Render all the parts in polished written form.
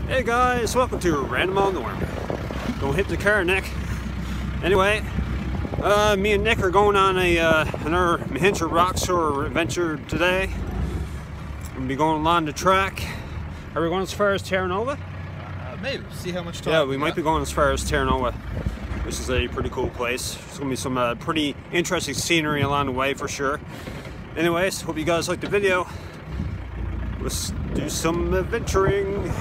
Hey guys, welcome to Random on the Worm. Don't hit the car, Nick. Anyway, me and Nick are going on another Mahindra Roxor adventure today. We're gonna be going along the track. Are we going as far as Terranova? Maybe. See how much time. Yeah, we might be going as far as Terranova, which is a pretty cool place. There's gonna be some pretty interesting scenery along the way for sure. Anyways, hope you guys like the video. Let's do some adventuring.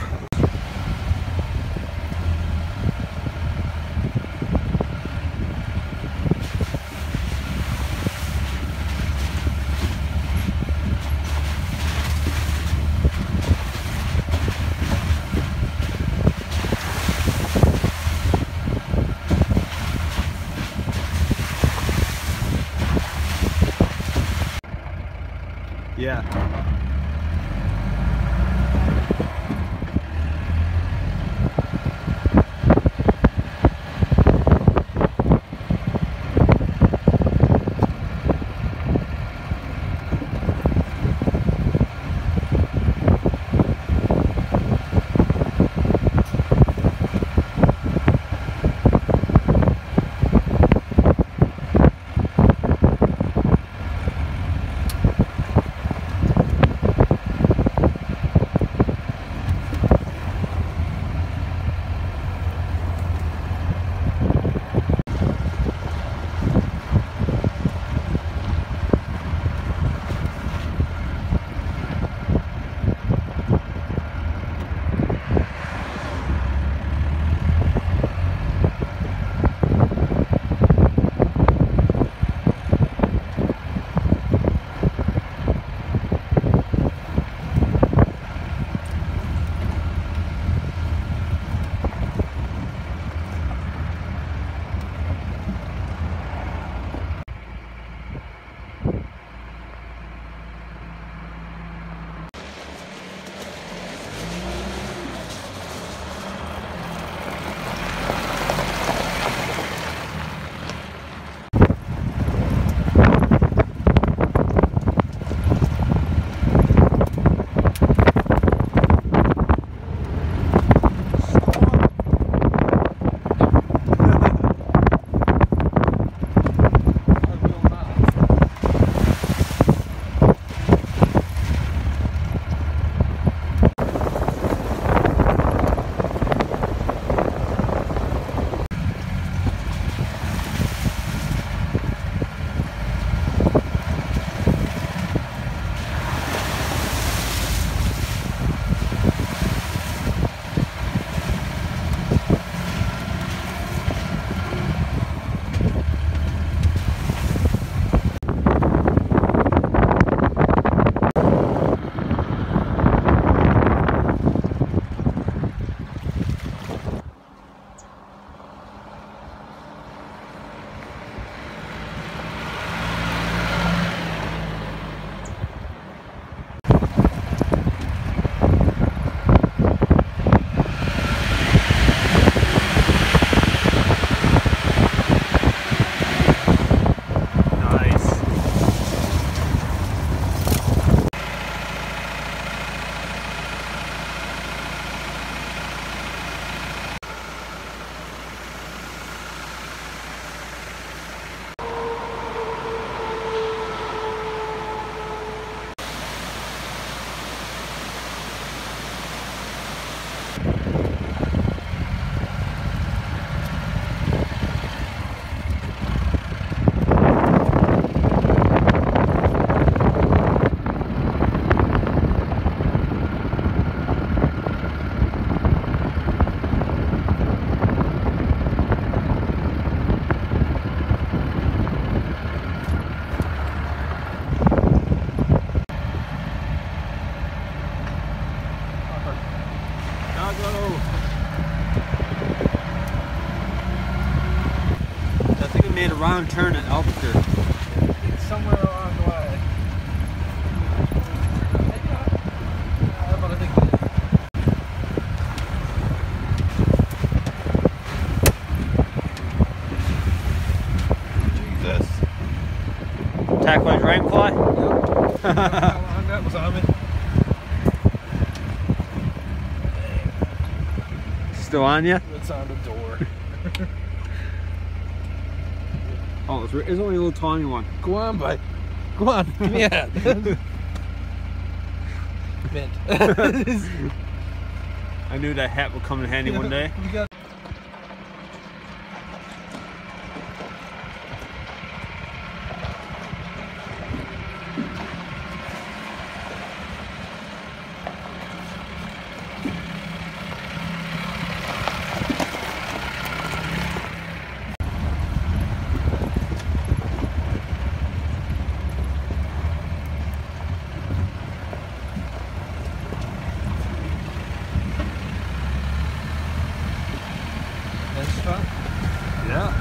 Yeah. I think we made a round turn at Albuquerque. It's somewhere along the way. But I think Jesus. Attack by dragonfly? Yep. How long that was on me. still on you? It's on the door. Oh, it's only a little tiny one. Go on, bud. Go on. Give me a hat. Mint. I knew that hat would come in handy one day. We got nice spot. Yeah.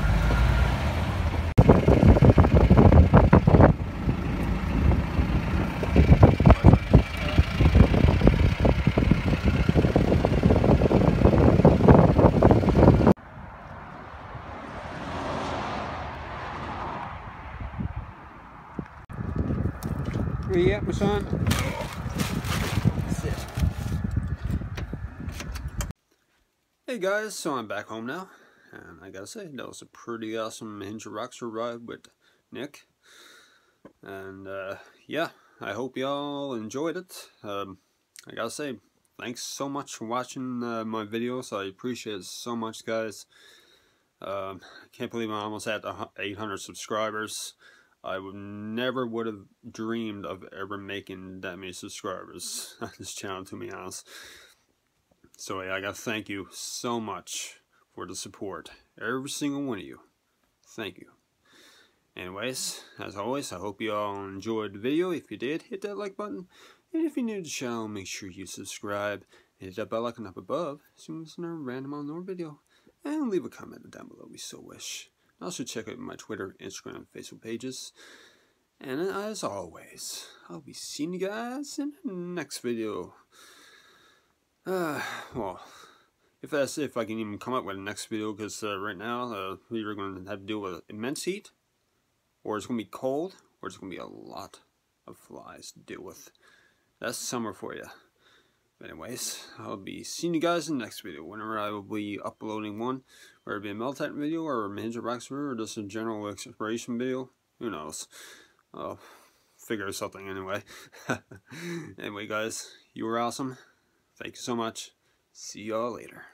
Where you at, my son? Sit. Hey guys, so I'm back home now, and I gotta say, that was a pretty awesome Mahindra Roxor ride with Nick. And yeah, I hope y'all enjoyed it. I gotta say, thanks so much for watching my videos. I appreciate it so much, guys. I can't believe I'm almost at 800 subscribers. I never would have dreamed of ever making that many subscribers on this channel, to be honest. So yeah, I gotta thank you so much for the support. Every single one of you. Thank you. Anyways, as always, I hope you all enjoyed the video. If you did, hit that like button. And if you're new to the channel, make sure you subscribe. Hit that bell icon up above as soon as there's a random on our video. And leave a comment down below if you so wish. Also check out my Twitter, Instagram, and Facebook pages. And as always, I'll be seeing you guys in the next video. Well, if I can even come up with the next video, because right now we're either going to have to deal with immense heat, or it's going to be cold, or it's going to be a lot of flies to deal with. That's summer for you. But anyways, I'll be seeing you guys in the next video, whenever I will be uploading one, whether it be a Meltite video, or a Mahindra Roxor, or just a general exploration video. Who knows? I'll figure something anyway. Anyway guys, you were awesome. Thank you so much. See y'all later.